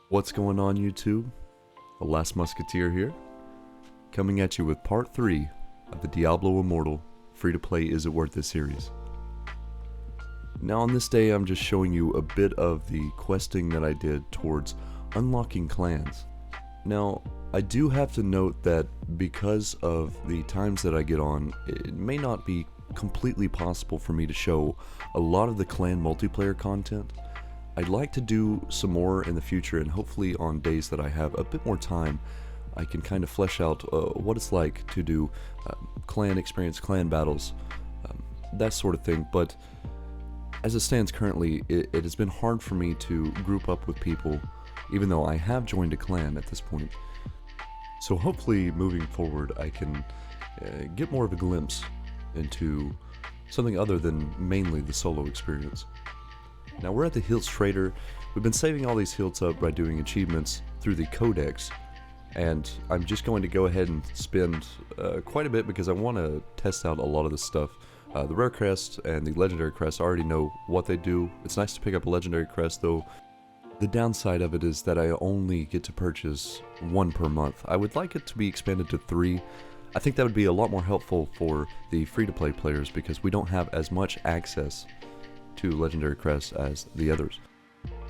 What's going on, YouTube? The Last Musketeer here, coming at you with part 3 of the Diablo Immortal free-to-play Is It Worth It series. Now on this day I'm just showing you a bit of the questing that I did towards unlocking clans. Now I do have to note that because of the times that I get on, it may not be completely possible for me to show a lot of the clan multiplayer content. I'd like to do some more in the future, and hopefully on days that I have a bit more time I can kind of flesh out what it's like to do clan experience, clan battles, that sort of thing. But as it stands currently, it has been hard for me to group up with people, even though I have joined a clan at this point. So hopefully moving forward I can get more of a glimpse into something other than mainly the solo experience. Now we're at the Hilts Trader. We've been saving all these Hilts up by doing achievements through the Codex, and I'm just going to go ahead and spend quite a bit because I want to test out a lot of this stuff. The Rare Crest and the Legendary Crest, I already know what they do. It's nice to pick up a Legendary Crest though. The downside of it is that I only get to purchase 1 per month. I would like it to be expanded to 3. I think that would be a lot more helpful for the free-to-play players because we don't have as much access to Legendary Crest as the others.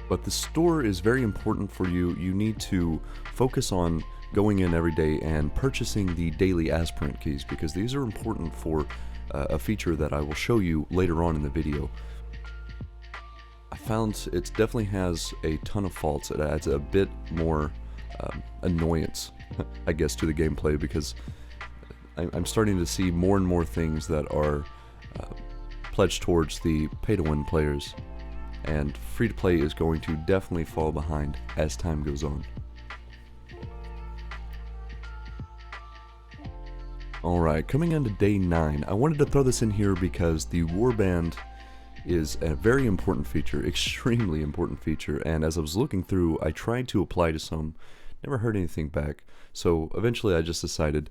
But the store is very important for you. You need to focus on going in every day and purchasing the daily aspirant keys because these are important for a feature that I will show you later on in the video. I found it definitely has a ton of faults. It adds a bit more annoyance, I guess, to the gameplay because I'm starting to see more and more things that are pledged towards the pay-to-win players, and free-to-play is going to definitely fall behind as time goes on. Alright, coming on to day 9, I wanted to throw this in here because the warband is a very important feature, extremely important feature, and as I was looking through, I tried to apply to some, never heard anything back, so eventually I just decided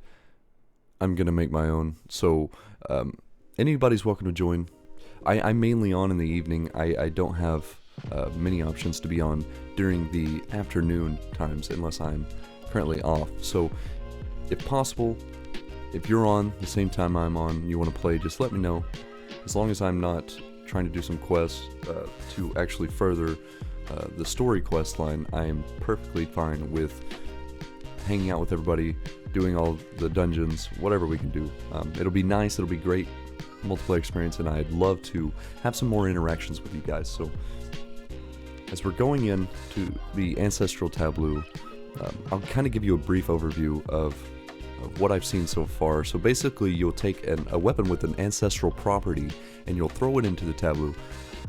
I'm gonna make my own. So anybody's welcome to join. I'm mainly on in the evening. I don't have many options to be on during the afternoon times unless I'm currently off. So if possible, if you're on the same time I'm on, you want to play, just let me know. As long as I'm not trying to do some quests to actually further the story quest line, I am perfectly fine with hanging out with everybody, doing all the dungeons, whatever we can do. It'll be nice, it'll be great multiplayer experience, and I'd love to have some more interactions with you guys. So as we're going into the Ancestral Tableau, I'll kind of give you a brief overview of what I've seen so far. So basically you'll take a weapon with an ancestral property and you'll throw it into the tableau,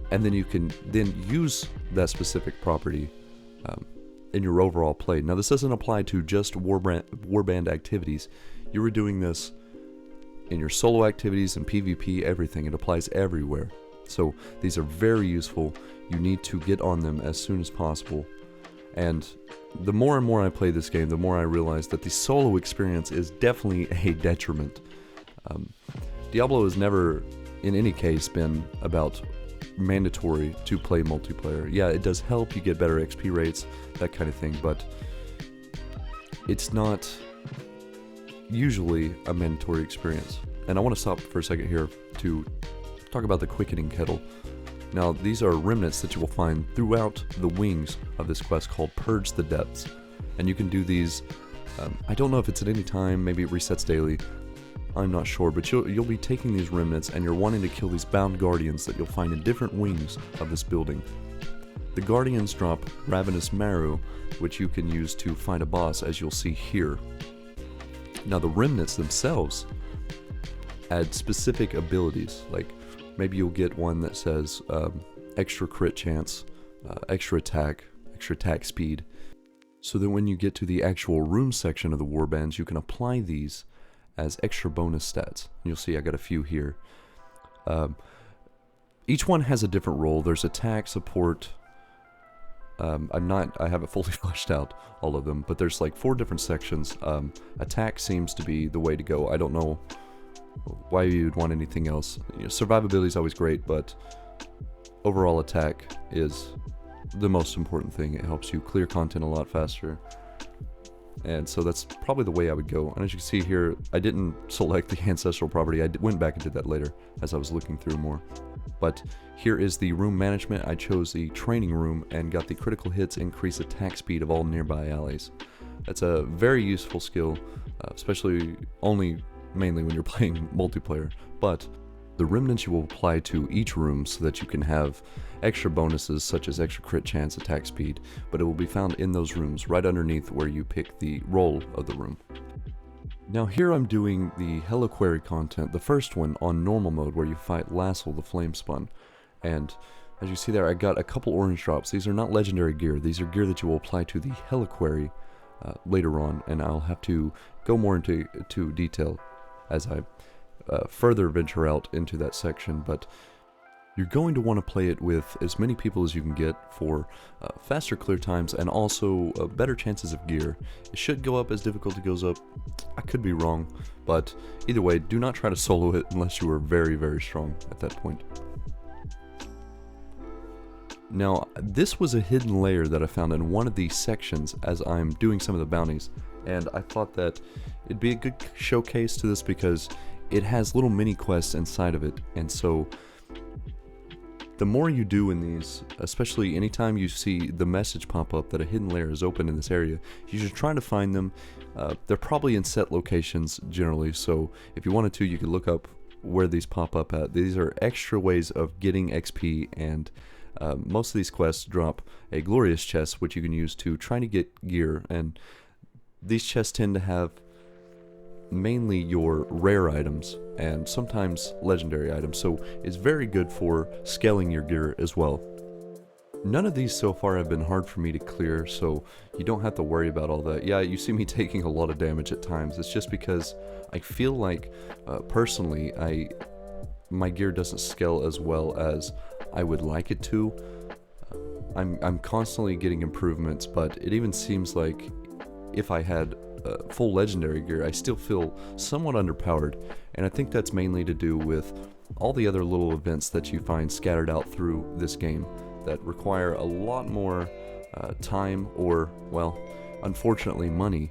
and then you can then use that specific property in your overall play. Now this doesn't apply to just warband activities. You were doing this in your solo activities and PvP, everything. It applies everywhere. So these are very useful. You need to get on them as soon as possible. And the more and more I play this game, the more I realize that the solo experience is definitely a detriment. Diablo has never, in any case, been about mandatory to play multiplayer. Yeah, it does help you get better XP rates, that kind of thing, but it's not usually a mandatory experience. And I want to stop for a second here to talk about the quickening kettle. Now these are remnants that you will find throughout the wings of this quest called Purge the Depths, and you can do these, I don't know if it's at any time, maybe it resets daily, I'm not sure, but you'll be taking these remnants and you're wanting to kill these bound guardians that you'll find in different wings of this building. The guardians drop ravenous marrow, which you can use to find a boss, as you'll see here. Now the remnants themselves add specific abilities, like maybe you'll get one that says extra crit chance, extra attack speed, so that when you get to the actual room section of the warbands, you can apply these as extra bonus stats. You'll see I got a few here. Each one has a different role. There's attack, support. I haven't fully fleshed out all of them, but there's like 4 different sections. Attack seems to be the way to go. I don't know why you'd want anything else. You know, survivability is always great, but overall attack is the most important thing. It helps you clear content a lot faster. And so that's probably the way I would go. And as you can see here, I didn't select the ancestral property. I went back and did that later as I was looking through more. But here is the room management. I chose the training room and got the critical hits increase attack speed of all nearby allies. That's a very useful skill, especially mainly when you're playing multiplayer. But the remnants you will apply to each room so that you can have extra bonuses such as extra crit chance, attack speed, but it will be found in those rooms right underneath where you pick the role of the room. Now here I'm doing the Heliquary content, the first one on normal mode where you fight Lassel the Flamespun. And as you see there, I got a couple orange drops. These are not legendary gear. These are gear that you will apply to the Heliquary later on, and I'll have to go more into detail as I further venture out into that section. But you're going to want to play it with as many people as you can get for faster clear times and also better chances of gear. It should go up as difficulty goes up. I could be wrong, but either way, do not try to solo it unless you are very, very strong at that point. Now, this was a hidden layer that I found in one of these sections as I'm doing some of the bounties, and I thought that it'd be a good showcase to this because it has little mini quests inside of it, and so the more you do in these, especially anytime you see the message pop up that a hidden layer is open in this area, you should try to find them. They're probably in set locations generally, so if you wanted to, you could look up where these pop up at. These are extra ways of getting XP, and most of these quests drop a glorious chest which you can use to try to get gear, and these chests tend to have mainly your rare items and sometimes legendary items, so it's very good for scaling your gear as well. None of these so far have been hard for me to clear, so you don't have to worry about all that. Yeah, you see me taking a lot of damage at times. It's just because I feel like personally my gear doesn't scale as well as I would like it to. I'm constantly getting improvements, but it even seems like if I had full legendary gear, I still feel somewhat underpowered, and I think that's mainly to do with all the other little events that you find scattered out through this game that require a lot more time or, well, unfortunately money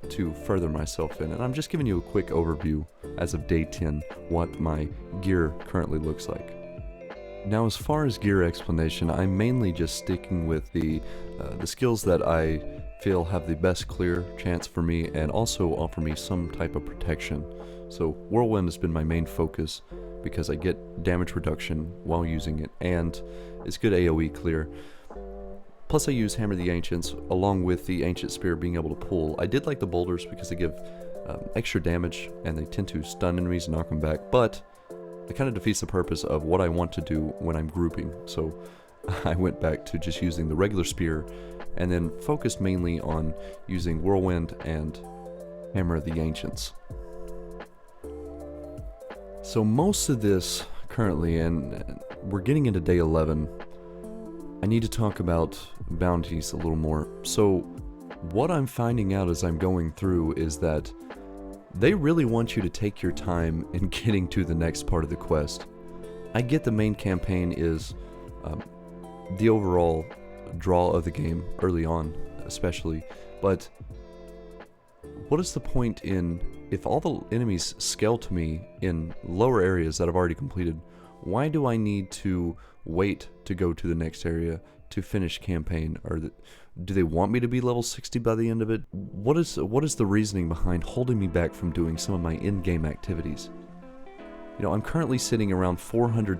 to further myself in. And I'm just giving you a quick overview as of day 10 what my gear currently looks like. Now, as far as gear explanation, I'm mainly just sticking with the skills that I feel have the best clear chance for me and also offer me some type of protection. So Whirlwind has been my main focus because I get damage reduction while using it, and it's good AoE clear. Plus I use Hammer the Ancients along with the Ancient Spear being able to pull. I did like the boulders because they give extra damage and they tend to stun enemies and knock them back, but it kind of defeats the purpose of what I want to do when I'm grouping. So I went back to just using the regular spear and then focused mainly on using Whirlwind and Hammer of the Ancients. So most of this currently, and we're getting into day 11, I need to talk about bounties a little more. So what I'm finding out as I'm going through is that they really want you to take your time in getting to the next part of the quest. I get the main campaign is the overall draw of the game early on especially, but what is the point in, if all the enemies scale to me in lower areas that I've already completed, why do I need to wait to go to the next area to finish campaign? Or do they want me to be level 60 by the end of it? What is the reasoning behind holding me back from doing some of my in-game activities? You know, I'm currently sitting around 400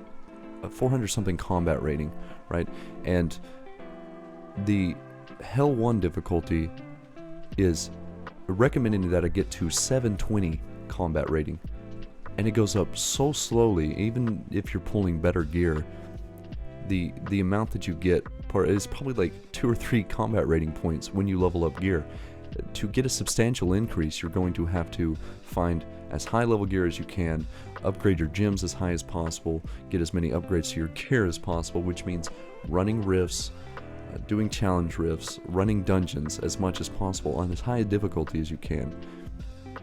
something combat rating, right? And the Hell 1 difficulty is recommending that I get to 720 combat rating, and it goes up so slowly. Even if you're pulling better gear, the amount that you get is probably like 2 or 3 combat rating points when you level up gear. To get a substantial increase, you're going to have to find as high level gear as you can, upgrade your gems as high as possible, get as many upgrades to your gear as possible, which means running rifts, doing challenge rifts, running dungeons as much as possible on as high a difficulty as you can.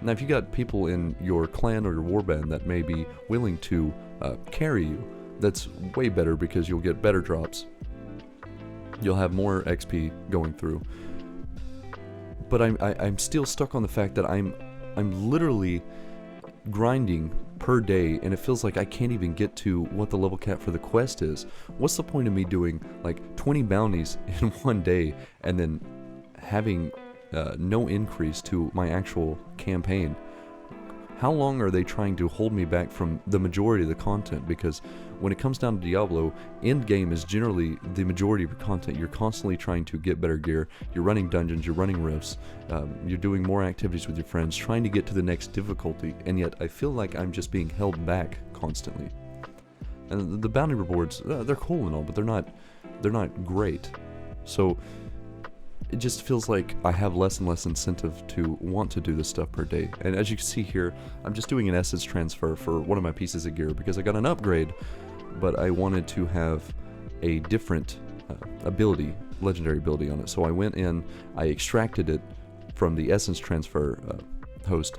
Now, if you got people in your clan or your warband that may be willing to carry you, that's way better because you'll get better drops. you'll have more XP going through. But I'm still stuck on the fact that I'm literally grinding per day, and it feels like I can't even get to what the level cap for the quest is. What's the point of me doing like 20 bounties in one day and then having no increase to my actual campaign? How long are they trying to hold me back from the majority of the content? Because when it comes down to Diablo, end game is generally the majority of your content. You're constantly trying to get better gear, you're running dungeons, you're running rifts, you're doing more activities with your friends, trying to get to the next difficulty, and yet I feel like I'm just being held back constantly. And the bounty rewards, they're cool and all, but they're not great. So it just feels like I have less and less incentive to want to do this stuff per day. And as you can see here, I'm just doing an essence transfer for one of my pieces of gear because I got an upgrade, but I wanted to have a different ability, legendary ability on it. So I went in, I extracted it from the essence transfer host,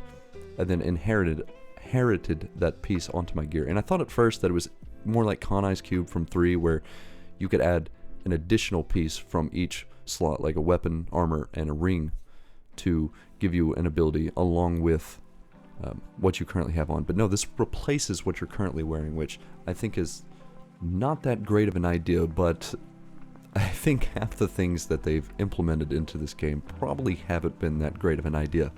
and then inherited that piece onto my gear. And I thought at first that it was more like Con Ice Cube from 3, where you could add an additional piece from each slot, like a weapon, armor, and a ring, to give you an ability along with what you currently have on. But no, this replaces what you're currently wearing, which I think is not that great of an idea, but I think half the things that they've implemented into this game probably haven't been that great of an idea.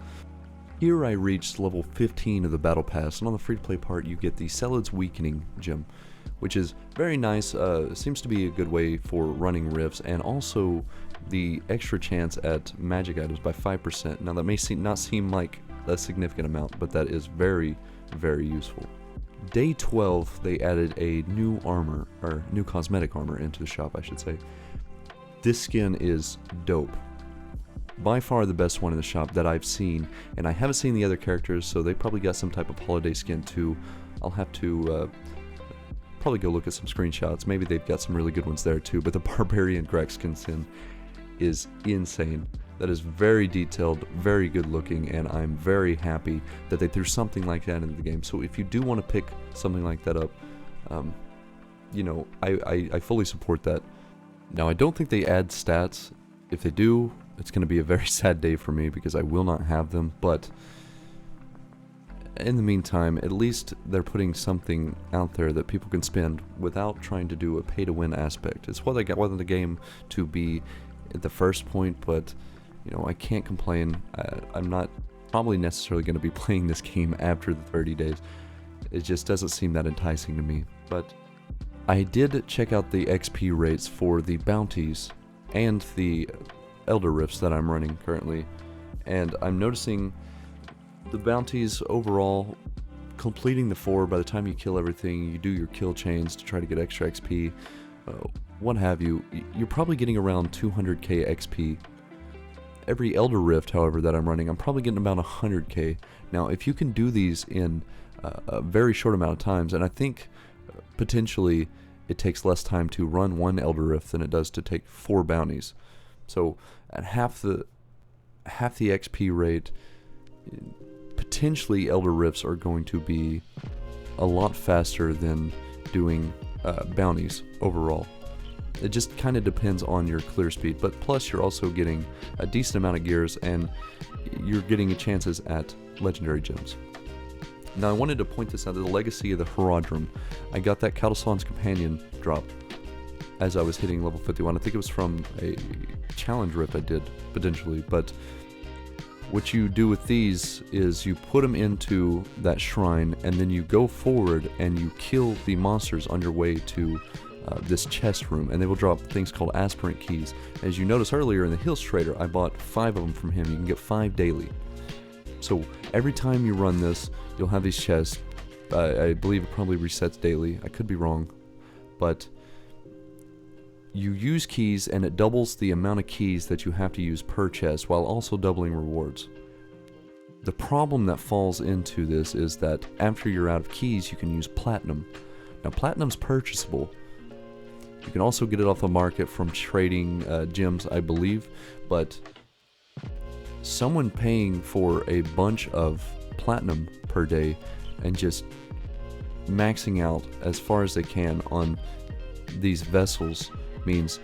Here I reached level 15 of the Battle Pass, and on the free-to-play part you get the Celad's Weakening gem, which is very nice. Seems to be a good way for running rifts, and also the extra chance at magic items by 5%. Now that may not seem like a significant amount, but that is very, very useful. Day 12 they added a new armor, or new cosmetic armor into the shop, I should say. This skin is dope. By far the best one in the shop that I've seen, and I haven't seen the other characters, so they probably got some type of holiday skin too. I'll have to probably go look at some screenshots. Maybe they've got some really good ones there too, but the Barbarian Grexkin skin is insane. That is very detailed, very good looking, and I'm very happy that they threw something like that into the game. So if you do want to pick something like that up, you know, I fully support that. Now I don't think they add stats. If they do, it's going to be a very sad day for me because I will not have them, but in the meantime, at least they're putting something out there that people can spend without trying to do a pay-to-win aspect. It's what I wanted the game to be at the first point, but you know, I can't complain. I'm not probably necessarily going to be playing this game after the 30 days. It just doesn't seem that enticing to me. But I did check out the XP rates for the bounties and the Elder Rifts that I'm running currently, and I'm noticing the bounties overall, completing the 4, by the time you kill everything, you do your kill chains to try to get extra XP, what have you, you're probably getting around 200k XP. Every Elder Rift, however, that I'm running, I'm probably getting about 100k. Now, if you can do these in a very short amount of times, and I think potentially it takes less time to run one Elder Rift than it does to take 4 bounties. So at half the XP rate, potentially Elder Rifts are going to be a lot faster than doing bounties overall. It just kind of depends on your clear speed, but plus you're also getting a decent amount of gears, and you're getting chances at legendary gems. Now I wanted to point this out, the Legacy of the Herodrum. I got that Catalsan's Companion drop as I was hitting level 51. I think it was from a challenge rift I did, potentially, but what you do with these is you put them into that shrine, and then you go forward and you kill the monsters on your way to this chest room, and they will drop things called aspirant keys. As you noticed earlier in the Hills Trader, I bought 5 of them from him. You can get 5 daily. So every time you run this, you'll have these chests. I believe it probably resets daily. I could be wrong, but you use keys and it doubles the amount of keys that you have to use per chest, while also doubling rewards. The problem that falls into this is that after you're out of keys, you can use platinum. Now platinum's purchasable. You can also get it off the market from trading gems, I believe, but someone paying for a bunch of platinum per day and just maxing out as far as they can on these vessels means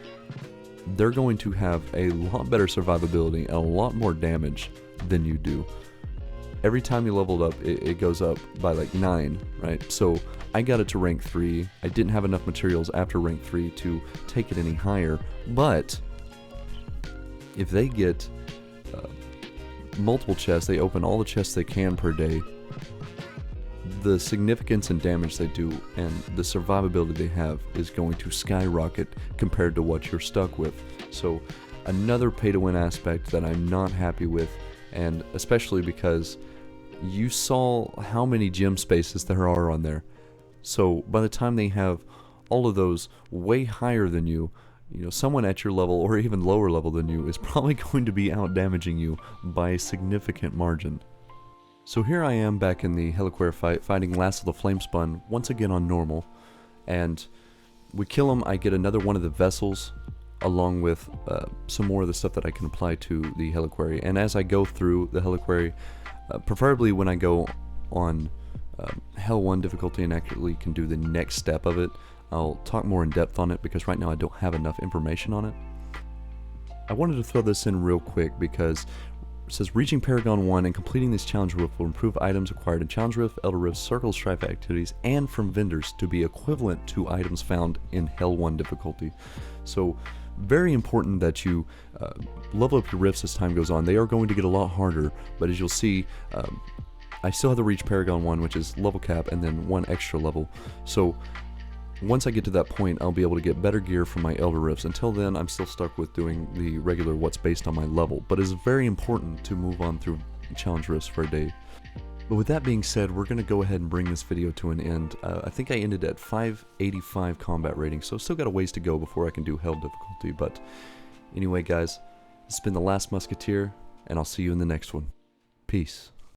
they're going to have a lot better survivability and a lot more damage than you do. Every time you leveled up, it goes up by like 9, right? So I got it to rank 3. I didn't have enough materials after rank 3 to take it any higher, but if they get multiple chests, they open all the chests they can per day, the significance and damage they do and the survivability they have is going to skyrocket compared to what you're stuck with. So another pay-to-win aspect that I'm not happy with, and especially because you saw how many gem spaces there are on there. So by the time they have all of those way higher than you, someone at your level or even lower level than you is probably going to be out damaging you by a significant margin. So here I am back in the Heliquare fight, fighting Last of the Flamespun, once again on normal, and we kill him. I get another one of the vessels, along with some more of the stuff that I can apply to the Heliquary. And as I go through the Heliquary, preferably when I go on Hell 1 difficulty and actually can do the next step of it, I'll talk more in depth on it because right now I don't have enough information on it. I wanted to throw this in real quick because it says reaching Paragon 1 and completing this challenge rift will improve items acquired in Challenge Rift, Elder Rift, Circle of Strife activities, and from vendors to be equivalent to items found in Hell 1 difficulty. So very important that you level up your rifts as time goes on. They are going to get a lot harder, but as you'll see, I still have to reach Paragon 1, which is level cap, and then 1 extra level. So once I get to that point, I'll be able to get better gear from my Elder Rifts. Until then, I'm still stuck with doing the regular what's based on my level, but it's very important to move on through Challenge Rifts for a day. But with that being said, we're going to go ahead and bring this video to an end. I think I ended at 585 combat rating, so still got a ways to go before I can do Hell difficulty. But anyway, guys, this has been The Last Musketeer, and I'll see you in the next one. Peace.